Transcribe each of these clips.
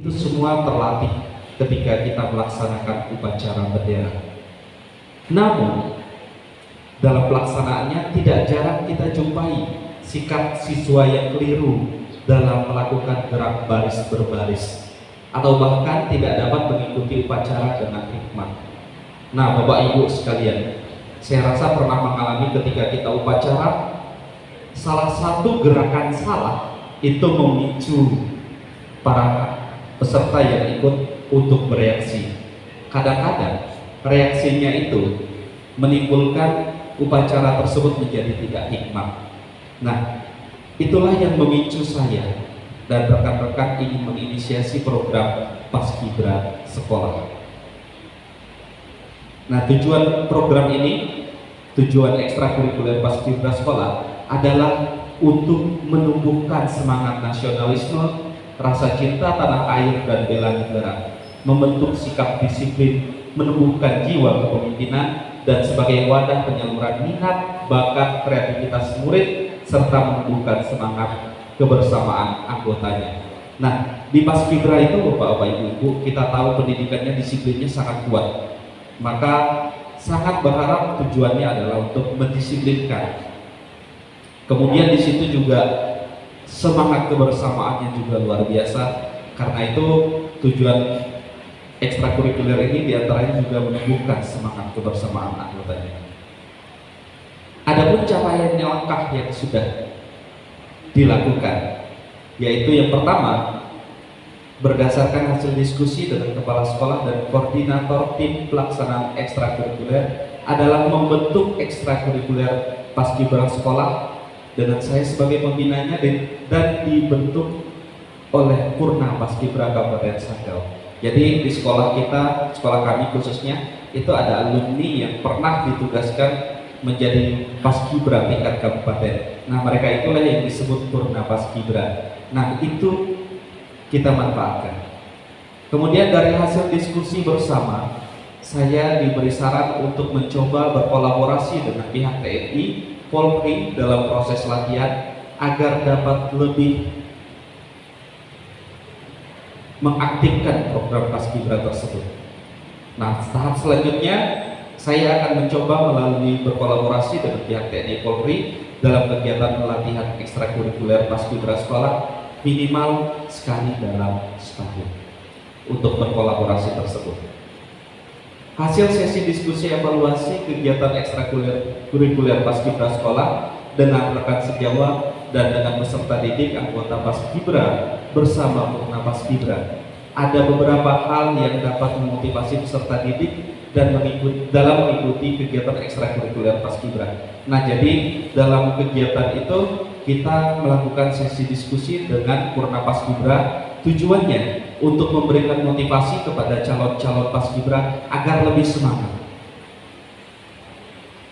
itu semua terlatih ketika kita melaksanakan upacara bendera. Namun dalam pelaksanaannya tidak jarang kita jumpai sikap siswa yang keliru dalam melakukan gerak baris berbaris atau bahkan tidak dapat mengikuti upacara dengan hikmat. Nah, Bapak Ibu sekalian, saya rasa pernah mengalami ketika kita upacara, salah satu gerakan salah itu memicu para peserta yang ikut untuk bereaksi. Kadang-kadang reaksinya itu menimbulkan upacara tersebut menjadi tidak hikmat. Nah, itulah yang memicu saya dan rekan-rekan ingin menginisiasi program Paskibra sekolah. Nah, tujuan program ini, tujuan ekstrakurikuler Paskibra sekolah adalah untuk menumbuhkan semangat nasionalisme, rasa cinta tanah air dan bela negara, membentuk sikap disiplin, menumbuhkan jiwa kepemimpinan, dan sebagai wadah penyaluran minat, bakat, kreativitas murid, serta menumbuhkan semangat kebersamaan anggotanya. Nah, di Paskibra itu Bapak Ibu, kita tahu pendidikannya, disiplinnya sangat kuat. Maka sangat berharap tujuannya adalah untuk mendisiplinkan. Kemudian di situ juga semangat kebersamaannya juga luar biasa. Karena itu tujuan ekstrakurikuler ini diantaranya juga menumbuhkan semangat kebersamaan anggotanya. Adapun capaian langkah yang sudah dilakukan, yaitu yang pertama, berdasarkan hasil diskusi dengan kepala sekolah dan koordinator tim pelaksanaan ekstrakurikuler adalah membentuk ekstrakurikuler Paskibra sekolah dengan saya sebagai pembinanya dan dibentuk oleh Purna Paskibra Kabupaten Sanggau. Jadi di sekolah kita, sekolah kami khususnya, itu ada alumni yang pernah ditugaskan menjadi Paskibra tingkat kabupaten. Nah, mereka itulah yang disebut Purna Paskibra. Nah, itu kita manfaatkan. Kemudian dari hasil diskusi bersama, saya diberi saran untuk mencoba berkolaborasi dengan pihak TNI, Polri dalam proses latihan agar dapat lebih mengaktifkan program Paskibra tersebut. Nah, tahap selanjutnya saya akan mencoba melalui berkolaborasi dengan pihak TNI Polri dalam kegiatan pelatihan ekstrakurikuler Paskibra sekolah minimal sekali dalam setahun untuk berkolaborasi tersebut. Hasil sesi diskusi evaluasi kegiatan ekstrakurikuler Paskibra sekolah dengan rekan sejawat dan dengan peserta didik anggota Paskibra bersama Purna Paskibra, ada beberapa hal yang dapat memotivasi peserta didik dan dalam mengikuti kegiatan ekstrakurikuler Paskibra. Nah, jadi dalam kegiatan itu kita melakukan sesi diskusi dengan Purna Paskibra, tujuannya untuk memberikan motivasi kepada calon-calon Paskibra agar lebih semangat.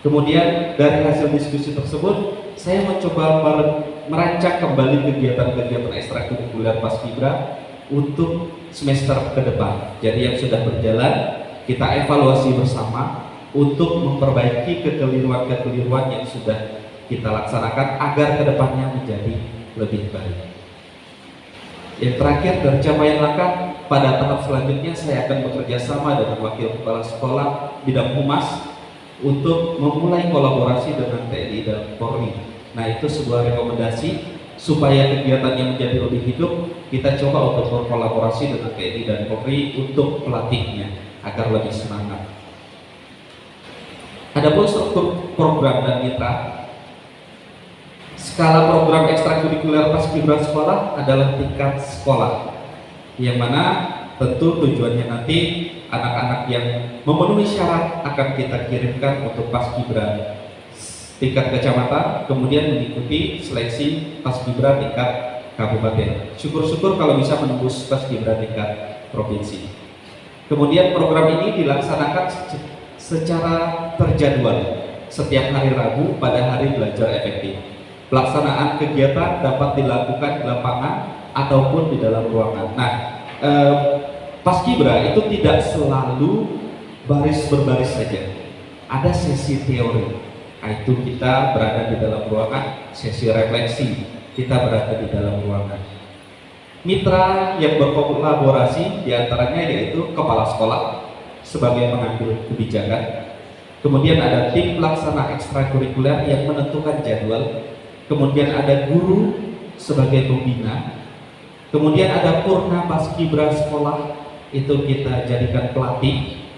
Kemudian dari hasil diskusi tersebut, saya mencoba merancang kembali kegiatan-kegiatan ekstrakurikuler Paskibra untuk semester ke depan. Jadi yang sudah berjalan, kita evaluasi bersama untuk memperbaiki kekeliruan-kekeliruan yang sudah kita laksanakan agar kedepannya menjadi lebih baik. Yang terakhir, dari capaian langkah, pada tahap selanjutnya saya akan bekerja sama dengan wakil kepala sekolah bidang humas untuk memulai kolaborasi dengan TNI dan Polri. Nah, itu sebuah rekomendasi supaya kegiatannya menjadi lebih hidup. Kita coba untuk berkolaborasi dengan TNI dan Polri untuk pelatihnya agar lebih semangat. Adapun struktur program dan mitra, skala program ekstrakurikuler Paskibra sekolah adalah tingkat sekolah, yang mana tentu tujuannya nanti anak-anak yang memenuhi syarat akan kita kirimkan untuk Paskibra tingkat kecamatan, kemudian mengikuti seleksi Paskibra tingkat kabupaten. Syukur-syukur kalau bisa menembus Paskibra tingkat provinsi. Kemudian program ini dilaksanakan secara terjadwal setiap hari Rabu pada hari belajar efektif. Pelaksanaan kegiatan dapat dilakukan di lapangan ataupun di dalam ruangan. Nah, Paskibra itu tidak selalu baris berbaris saja. Ada sesi teori. Nah, itu kita berada di dalam ruangan, sesi refleksi kita berada di dalam ruangan. Mitra yang berkolaborasi diantaranya yaitu kepala sekolah sebagai pengambil kebijakan, kemudian ada tim pelaksana ekstrakurikuler yang menentukan jadwal, kemudian ada guru sebagai pembina, kemudian ada purna paskibra sekolah, itu kita jadikan pelatih,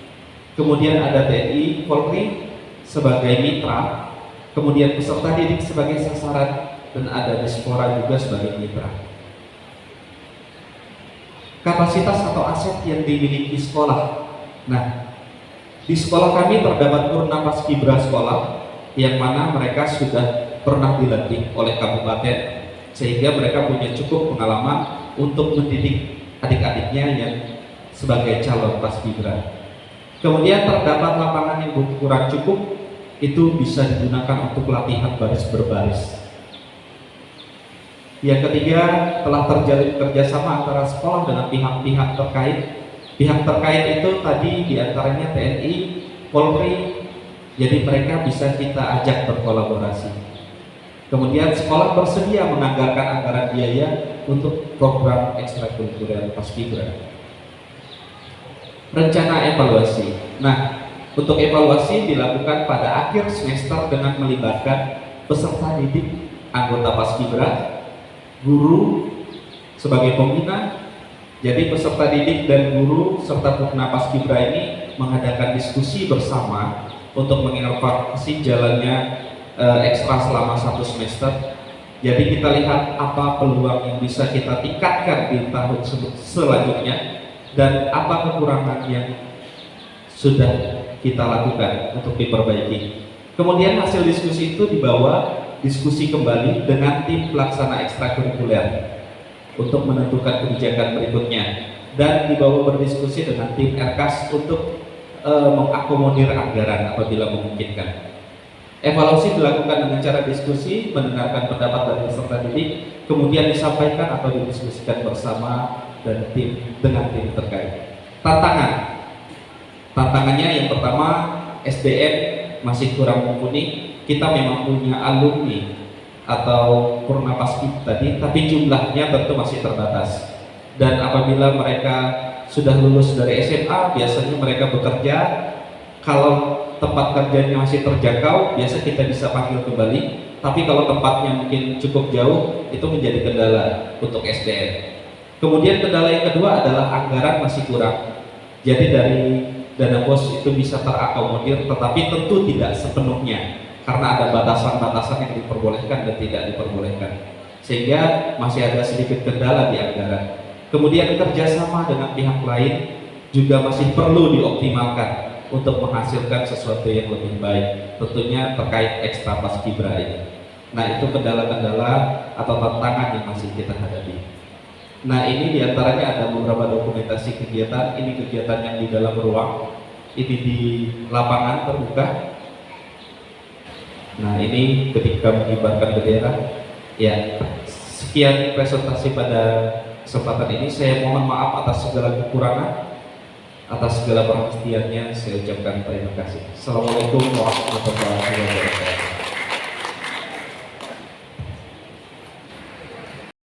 kemudian ada TNI Polri sebagai mitra, kemudian peserta didik sebagai sasaran, dan ada dispora juga sebagai mitra. Kapasitas atau aset yang dimiliki sekolah. Nah, di sekolah kami terdapat purna paskibra sekolah yang mana mereka sudah pernah dilatih oleh kabupaten sehingga mereka punya cukup pengalaman untuk mendidik adik-adiknya yang sebagai calon paskibra. Kemudian terdapat lapangan yang kurang cukup, itu bisa digunakan untuk latihan baris berbaris. Yang ketiga, telah terjalin kerjasama antara sekolah dengan pihak-pihak terkait. Pihak terkait itu tadi diantaranya TNI, Polri, jadi mereka bisa kita ajak berkolaborasi. Kemudian sekolah bersedia menganggarkan anggaran biaya untuk program ekstrakurikuler paskibra. Rencana evaluasi. Nah, untuk evaluasi dilakukan pada akhir semester dengan melibatkan peserta didik, anggota paskibra, guru sebagai pembina. Jadi peserta didik dan guru serta purna paskibra ini mengadakan diskusi bersama untuk mengevaluasi jalannya ekstra selama 1 semester. Jadi kita lihat apa peluang yang bisa kita tingkatkan di tahun selanjutnya dan apa kekurangan yang sudah kita lakukan untuk diperbaiki. Kemudian hasil diskusi itu dibawa diskusi kembali dengan tim pelaksana ekstrakurikuler untuk menentukan kebijakan berikutnya, dan dibawa berdiskusi dengan tim RKAS untuk mengakomodir anggaran apabila memungkinkan. Evaluasi dilakukan dengan cara diskusi, mendengarkan pendapat dari peserta didik, kemudian disampaikan atau didiskusikan bersama dan dengan tim terkait. Tantangannya yang pertama, SDM masih kurang mumpuni. Kita memang punya alumni atau purna paskib tadi, tapi jumlahnya tentu masih terbatas. Dan apabila mereka sudah lulus dari SMA, biasanya mereka bekerja. Kalau tempat kerjanya masih terjangkau, biasa kita bisa panggil kembali. Tapi kalau tempatnya mungkin cukup jauh, itu menjadi kendala untuk SDM. Kemudian kendala yang kedua adalah anggaran masih kurang. Jadi dari dana pos itu bisa terakomodir, tetapi tentu tidak sepenuhnya, karena ada batasan-batasan yang diperbolehkan dan tidak diperbolehkan, sehingga masih ada sedikit kendala di anggaran. Kemudian kerjasama dengan pihak lain juga masih perlu dioptimalkan untuk menghasilkan sesuatu yang lebih baik, tentunya terkait ekstra paskibra ini. Nah, itu kendala-kendala atau tantangan yang masih kita hadapi. Nah, ini diantaranya ada beberapa dokumentasi kegiatan. Ini kegiatan yang di dalam ruang, ini di lapangan terbuka. Nah, ini ketika mengibarkan bendera. Ya, sekian presentasi pada kesempatan ini. Saya mohon maaf atas segala kekurangan, atas segala perhatiannya. Saya ucapkan terima kasih. Assalamualaikum warahmatullahi wabarakatuh.